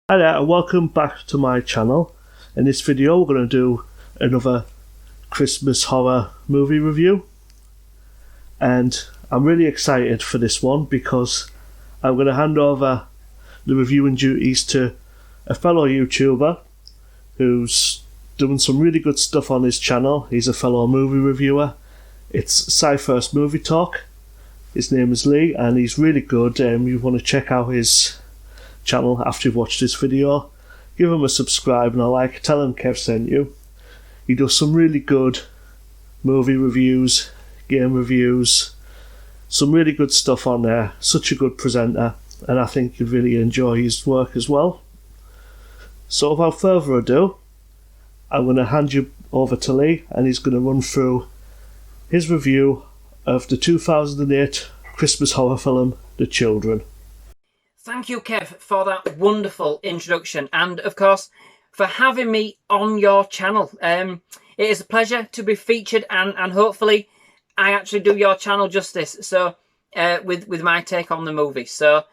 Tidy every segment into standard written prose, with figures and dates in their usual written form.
Hi there and welcome back to my channel. In this video we're going to do another Christmas horror movie review, and I'm really excited for this one because I'm going to hand over the reviewing duties to a fellow YouTuber who's doing some really good stuff on his channel. He's a fellow movie reviewer. It's Scifirst Movie Talk. His name is Lee and he's really good. You want to check out his channel after you've watched this video. Give him a subscribe and a like. Tell him Kev sent you. He does some really good movie reviews, game reviews, some really good stuff on there. Such a good presenter, and I think you'd really enjoy his work as well. So without further ado, I'm going to hand you over to Lee and he's going to run through his review of the 2008 Christmas horror film The Children. Thank you, Kev, for that wonderful introduction and, of course, for having me on your channel. It is a pleasure to be featured and hopefully I actually do your channel justice so with my take on the movie. So,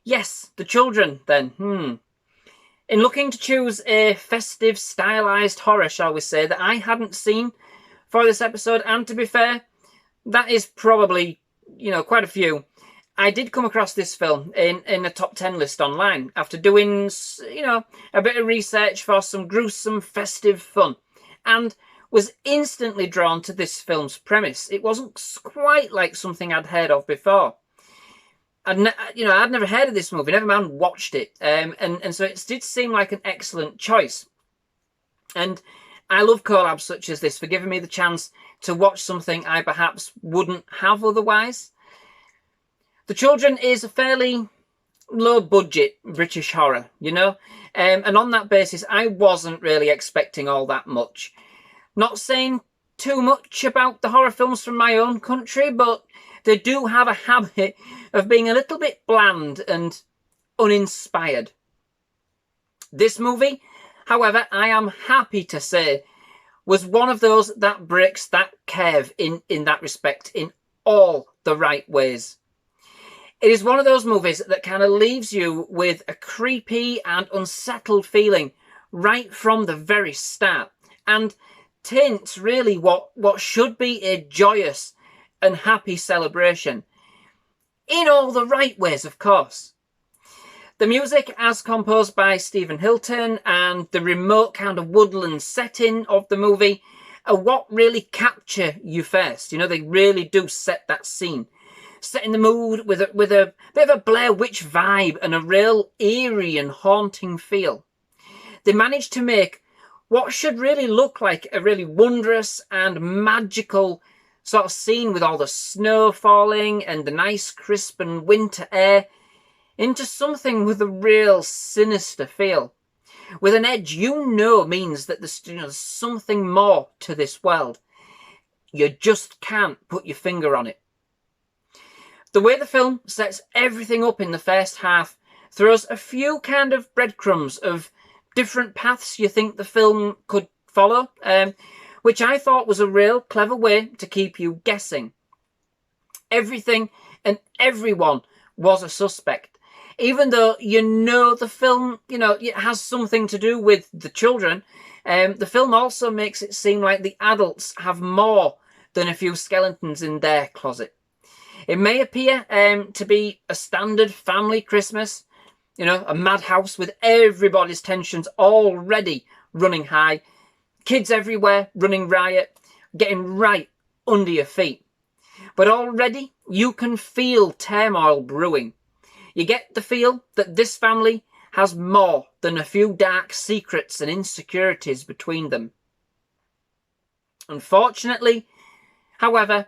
yes, The Children, then. In looking to choose a festive, stylised horror, shall we say, that I hadn't seen for this episode, and to be fair, that is probably, quite a few. I did come across this film in a top 10 list online after doing, a bit of research for some gruesome festive fun, and was instantly drawn to this film's premise. It wasn't quite like something I'd heard of before. I'd never heard of this movie, never mind watched it, and so it did seem like an excellent choice. And I love collabs such as this for giving me the chance to watch something I perhaps wouldn't have otherwise. The Children is a fairly low-budget British horror, and on that basis, I wasn't really expecting all that much. Not saying too much about the horror films from my own country, but they do have a habit of being a little bit bland and uninspired. This movie, however, I am happy to say, was one of those that breaks that curve in that respect in all the right ways. It is one of those movies that kind of leaves you with a creepy and unsettled feeling right from the very start, and tints really what should be a joyous and happy celebration. In all the right ways, of course. The music, as composed by Stephen Hilton, and the remote kind of woodland setting of the movie are what really capture you first. They really do set that scene. Setting the mood with a bit of a Blair Witch vibe and a real eerie and haunting feel. They managed to make what should really look like a really wondrous and magical sort of scene with all the snow falling and the nice crisp and winter air into something with a real sinister feel. With an edge means that there's something more to this world. You just can't put your finger on it. The way the film sets everything up in the first half throws a few kind of breadcrumbs of different paths you think the film could follow, which I thought was a real clever way to keep you guessing. Everything and everyone was a suspect. Even though the film, it has something to do with the children, the film also makes it seem like the adults have more than a few skeletons in their closet. It may appear to be a standard family Christmas, a madhouse with everybody's tensions already running high, kids everywhere running riot, getting right under your feet. But already you can feel turmoil brewing. You get the feel that this family has more than a few dark secrets and insecurities between them. Unfortunately, however,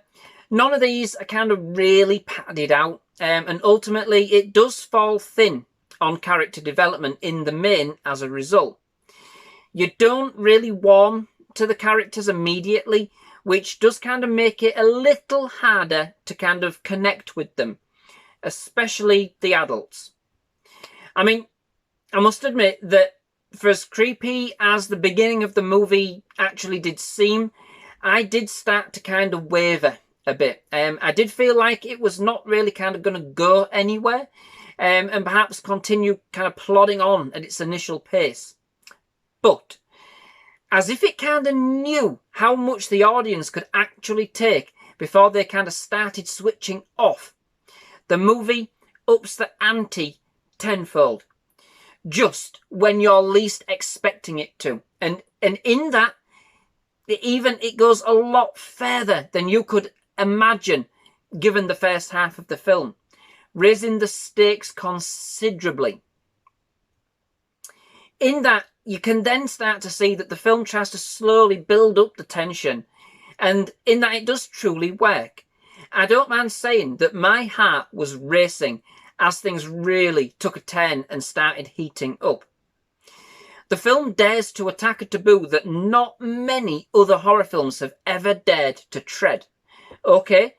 none of these are kind of really padded out, and ultimately it does fall thin on character development in the main as a result. You don't really warm to the characters immediately, which does kind of make it a little harder to kind of connect with them, especially the adults. I mean, I must admit that for as creepy as the beginning of the movie actually did seem, I did start to kind of waver a bit. I did feel like it was not really kind of going to go anywhere. and perhaps continue kind of plodding on at its initial pace. But as if it kind of knew how much the audience could actually take before they kind of started switching off, the movie ups the ante tenfold, just when you're least expecting it to. And in that, it goes a lot further than you could imagine given the first half of the film, raising the stakes considerably. In that, you can then start to see that the film tries to slowly build up the tension, and in that it does truly work. I don't mind saying that my heart was racing as things really took a turn and started heating up. The film dares to attack a taboo that not many other horror films have ever dared to tread. Okay,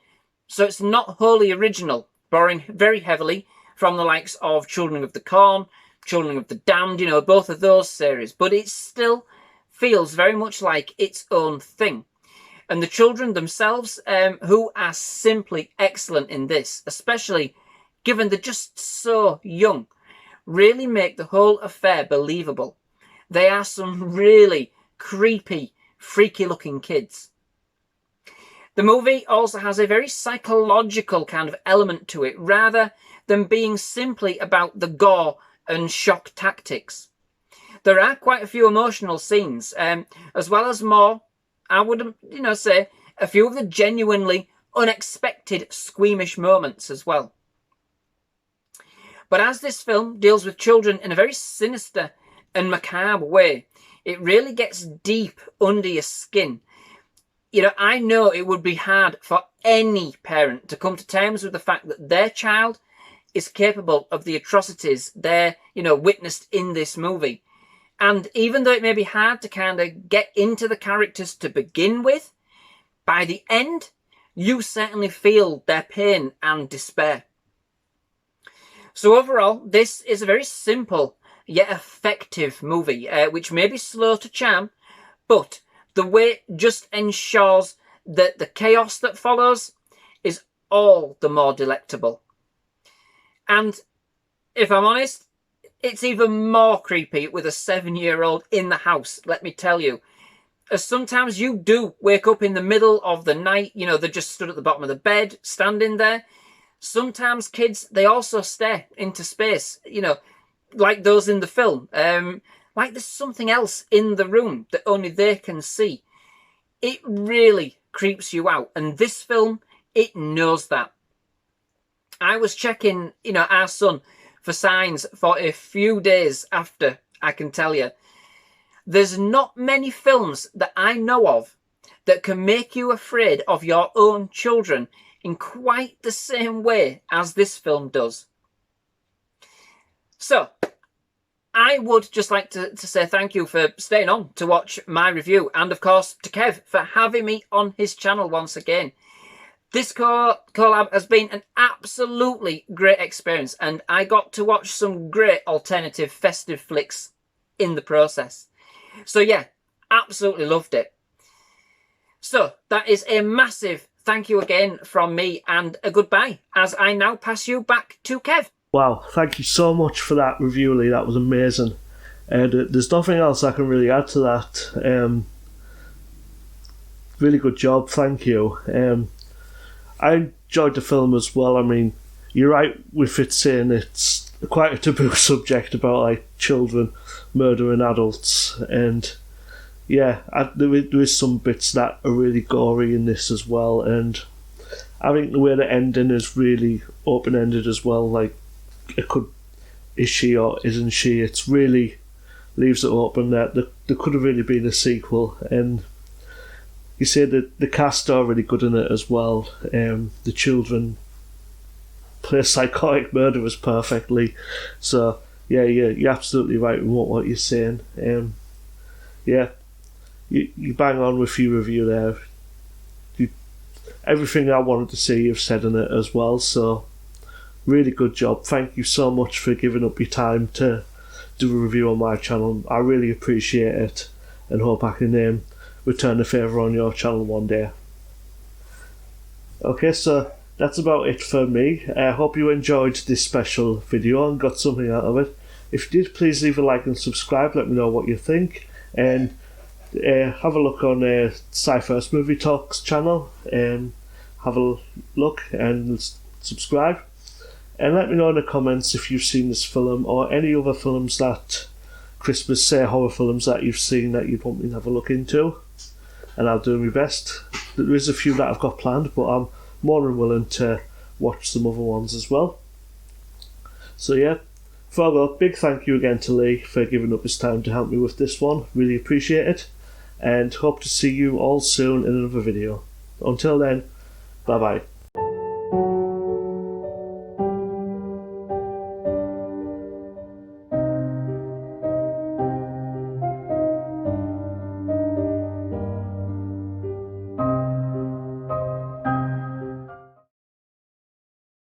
so it's not wholly original, borrowing very heavily from the likes of Children of the Corn, Children of the Damned, both of those series, but it still feels very much like its own thing. And the children themselves, who are simply excellent in this, especially given they're just so young, really make the whole affair believable. They are some really creepy, freaky-looking kids. The movie also has a very psychological kind of element to it, rather than being simply about the gore and shock tactics. There are quite a few emotional scenes, as well as more, I would say, a few of the genuinely unexpected squeamish moments as well. But as this film deals with children in a very sinister and macabre way, it really gets deep under your skin. I know it would be hard for any parent to come to terms with the fact that their child is capable of the atrocities they're, witnessed in this movie. And even though it may be hard to kind of get into the characters to begin with, by the end, you certainly feel their pain and despair. So overall, this is a very simple yet effective movie, which may be slow to charm, but the way just ensures that the chaos that follows is all the more delectable. And if I'm honest, it's even more creepy with a 7-year-old in the house, let me tell you. As sometimes you do wake up in the middle of the night, they're just stood at the bottom of the bed, standing there. Sometimes kids, they also stare into space, like those in the film. Like there's something else in the room that only they can see. It really creeps you out. And this film, it knows that. I was checking, our son for signs for a few days after, I can tell you. There's not many films that I know of that can make you afraid of your own children in quite the same way as this film does. So, I would just like to say thank you for staying on to watch my review, and of course to Kev for having me on his channel once again. This collab has been an absolutely great experience, and I got to watch some great alternative festive flicks in the process. So yeah, absolutely loved it. So that is a massive thank you again from me, and a goodbye, as I now pass you back to Kev. Wow, thank you so much for that review, Lee. That was amazing. And there's nothing else I can really add to that. Really good job, thank you. I enjoyed the film as well. I mean, you're right with it saying it's quite a taboo subject about like children murdering adults, and yeah, there is some bits that are really gory in this as well, and I think the way the ending is really open-ended as well, like is she or isn't she, it's really leaves it open that there could have really been a sequel. And you say that the cast are really good in it as well. The children play psychotic murderers perfectly, so yeah, you're absolutely right with what you're saying. Yeah, you bang on with your review there. Everything I wanted to see you've said in it as well, so really good job. Thank you so much for giving up your time to do a review on my channel. I really appreciate it, and hope I can return the favour on your channel one day. Okay, so that's about it for me. I hope you enjoyed this special video and got something out of it. If you did, please leave a like and subscribe. Let me know what you think. And have a look on Scifirst Movie Talks channel. Have a look and subscribe. And let me know in the comments if you've seen this film or any other films that Christmas horror films that you've seen that you'd want me to have a look into. And I'll do my best. There is a few that I've got planned, but I'm more than willing to watch some other ones as well. So yeah, before I go, big thank you again to Lee for giving up his time to help me with this one. Really appreciate it. And hope to see you all soon in another video. Until then, bye bye.